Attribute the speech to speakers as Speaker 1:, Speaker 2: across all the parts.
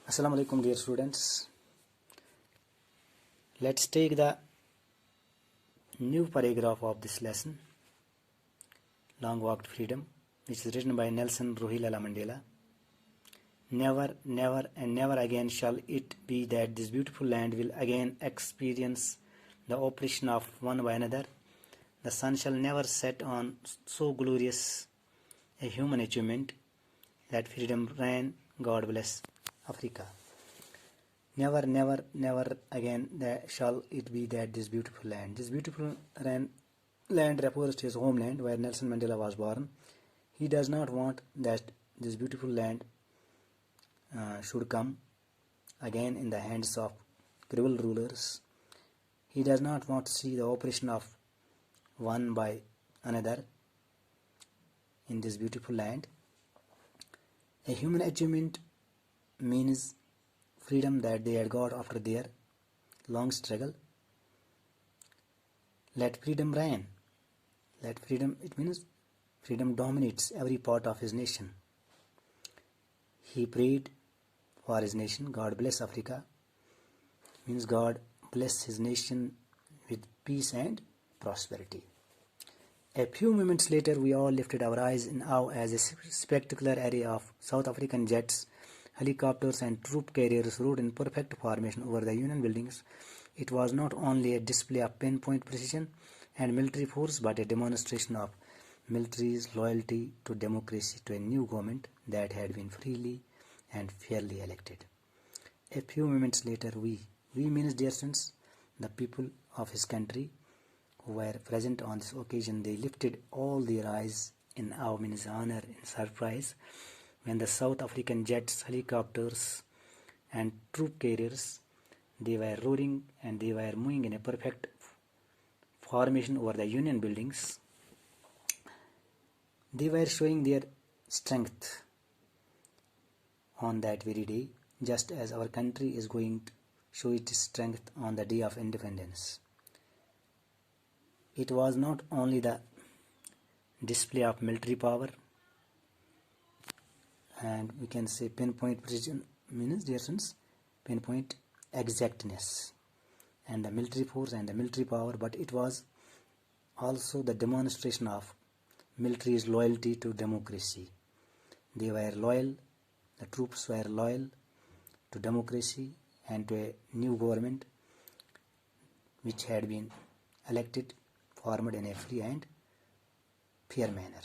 Speaker 1: Assalamu alaikum dear students. Let's take the new paragraph of this lesson, Long Walk to Freedom, which is written by Nelson Rolihlahla Mandela. Never, never and never again shall it be that this beautiful land will again experience the oppression of one by another. The sun shall never set on so glorious a human achievement that freedom reign. God bless Africa. Never, never, never again shall it be that this beautiful land refers to his homeland where Nelson Mandela was born. He does not want that this beautiful land should come again in the hands of cruel rulers. He does not want to see the oppression of one by another in this beautiful land. A human achievement means freedom that they had got after their long struggle. Let freedom reign. It means freedom dominates every part of his nation. He prayed for his nation. God bless Africa. Means God bless his nation with peace and prosperity. A few moments later, we all lifted our eyes in awe as a spectacular array of South African jets, helicopters and troop carriers rode in perfect formation over the Union buildings. It was not only a display of pinpoint precision and military force, but a demonstration of military's loyalty to democracy, to a new government that had been freely and fairly elected. A few moments later, we means, dear friends, the people of his country who were present on this occasion, they lifted all their eyes in awe, means honor, in surprise, when the South African jets, helicopters and troop carriers, they were roaring and they were moving in a perfect formation over the Union buildings. They were showing their strength on that very day, just as our country is going to show its strength on the day of independence. It was not only the display of military power, and we can say pinpoint precision, means, dear friends, pinpoint exactness and the military force and the military power, but it was also the demonstration of military's loyalty to democracy. They were loyal, the troops were loyal to democracy and to a new government which had been elected, formed in a free and fair manner.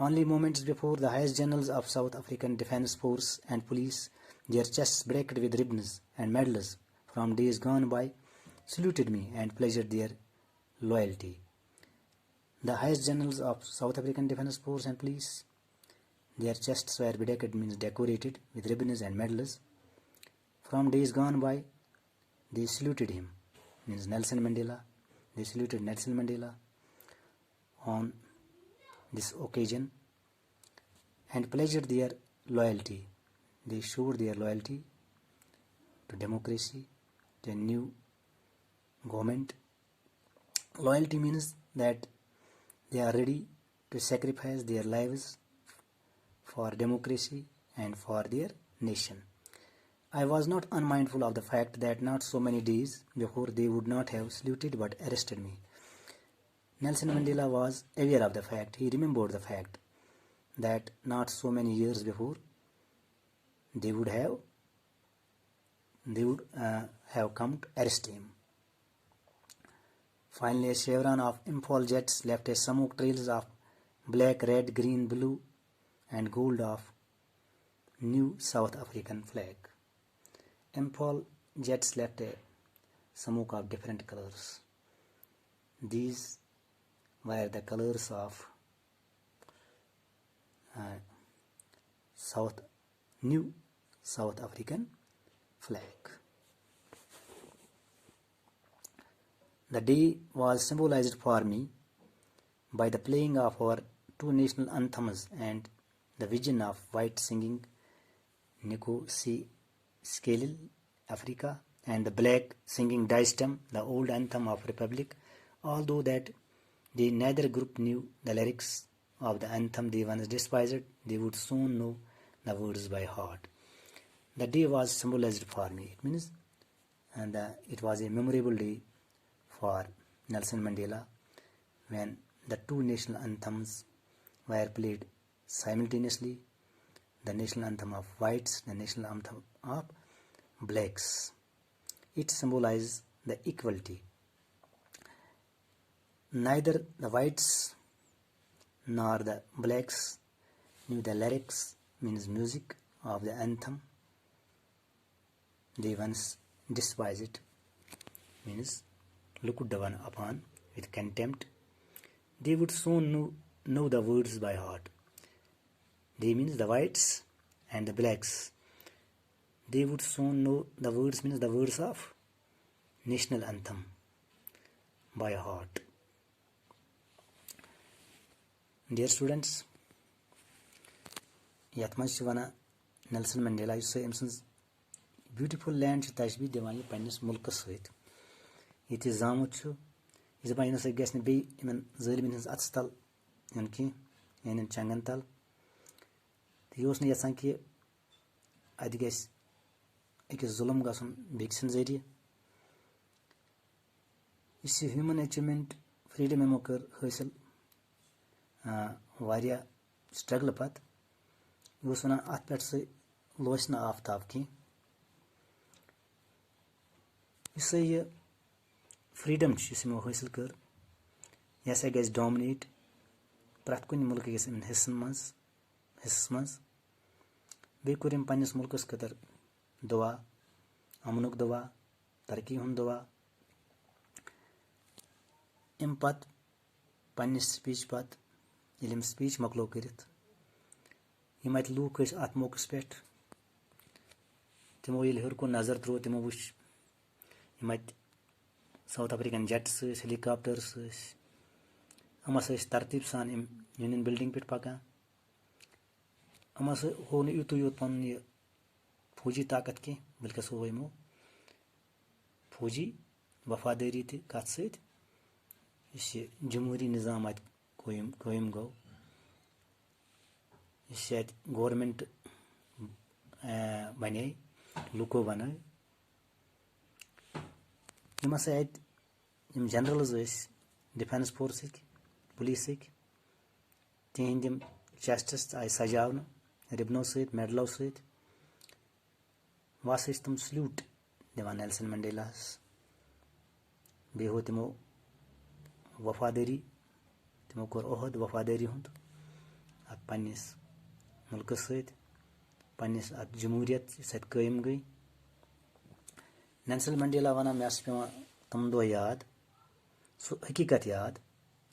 Speaker 1: Only moments before, the highest generals of South African Defence Force and Police, their chests braced with ribbons and medals from days gone by, saluted me and pledged their loyalty. The highest generals of South African Defence Force and Police, their chests were bedecked, means decorated, with ribbons and medals. From days gone by, they saluted him, means Nelson Mandela. They saluted Nelson Mandela on this occasion and pledged their loyalty. They showed their loyalty to democracy, to a new government. Loyalty means that they are ready to sacrifice their lives for democracy and for their nation. I was not unmindful of the fact that not so many days before they would not have saluted but arrested me. Nelson Mandela was aware of the fact, he remembered the fact that not so many years before they would have come to arrest him. Finally, a chevron of Impol jets left a smoke trails of black, red, green, blue and gold of new South African flag. Impol jets left a smoke of different colors. These were the colors of new South African flag. The day was symbolized for me by the playing of our two national anthems and the vision of white singing Niko Si Skelil, Africa, and the black singing Die Stem, the old anthem of Republic. Although that they neither group knew the lyrics of the anthem they once despised, they would soon know the words by heart. the day was symbolized for me. It means and it was a memorable day for Nelson Mandela when the two national anthems were played simultaneously, the national anthem of whites, the national anthem of blacks. It symbolizes the equality. Neither the whites nor the blacks knew the lyrics, means music, of the anthem. They once despised it, means looked down upon with contempt. They would soon know the words by heart. They means the whites and the blacks. They would soon know the words, means the words of national anthem by heart. Dear students, yat mans wana Nelson Mandela yus emsons beautiful land tashbih divan ye pannis mulkas sait yeti zamut chu is ba ina se gesne be iman zalimin hins atstal yanki yanin changantal yos ne yasan ki adiges ekis zulum gasun biksin zari is human achievement freedom emokar hasil वारिया struggle पत उस one अत पे loss न आफ्ताब की इससे ये freedom यमो हासिल कर यह हसा गज डोमिनेट प्रत कुन मुल्क हिस्सन मज बे कोर पन्निस मुल्कस खतर दुआ अमनुक दुआ तरक्की हुंद दुआ अम पत पन्निस स्पीच पत यम स्पीच मकलो करित यम अत लूक अत मौकस पे तमो ये हर कुन नजर त्रो तमो वो यम अत साउथ अफ्रीकन जेट्स हेलीकॉप्टर्स अम तरतीब सान यूनियन बिल्डिंग पे पकान अम हो यूत योत पन यह फौजी ताकत की बल्कि हो यमो फौजी वफादारी कत सत जमहूरी निज़ाम अत कायम गो गवर्नमेंट बने लुको बन यम हसा जनरल्स डिफेंस फोर्स पुलिस तिहद चेस्टस आय सजावन रिबनो सत मेडलो सत वह तम सल्यूट दिवान नेल्सन मंडेलास बे हो तमो वफादारी तमो कोर ओहद वफादारी हुंद अत पन्निस मुल्कस सत पन्निस अत जमहूरियत सत कायम गई नेल्सन मंडेला वन मे पेवान तम दो याद सो हकीकत याद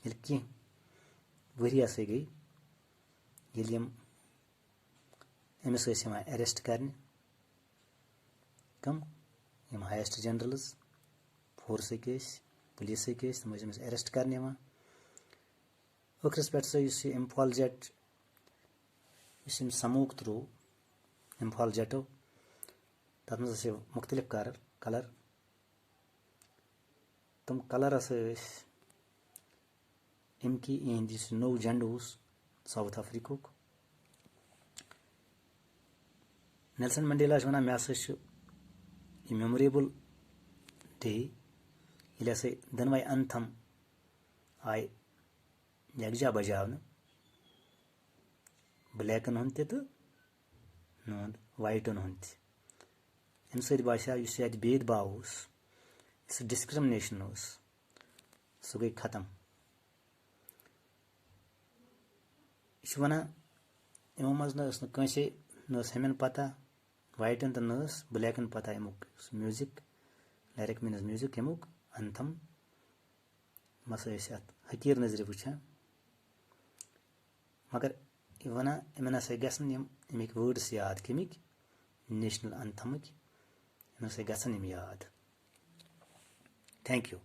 Speaker 1: कह वरिया से गई अमिस अरेस्ट करने कम यम हाइस्ट जनरल्स फोर्स पुलिस तम अमिस अरेस्ट करने ٲखरस पे इम्फाल जेट समूक त्रो इम्फाल जेटो तथ मज मुख्तलिफ कलर तम कलर अमकी इहद नौ झंड South Africa Nelson Mandela one मे हसा मेमोरेबल डे ये हसा दनवे अंथम आय यकजा बजावन ब्लैकन हुंद तो वाइटन हुंद अम सत बासा ये भेदभाव डिस्क्रिमिनेशन सह गई खत्म यह वन यमो मज नसे हमें पता वाइटन तो न ब्लैकन पता अमुक म्यूजिक लिरिक मीनस म्यूजिक अमुक अंथम मस अत हकीर नजर वुचान मगर वन इन हसा गम अमिक वर्ड्स याद कमिक नेशनल अंथमक इन हसा गम याद थैंक यू।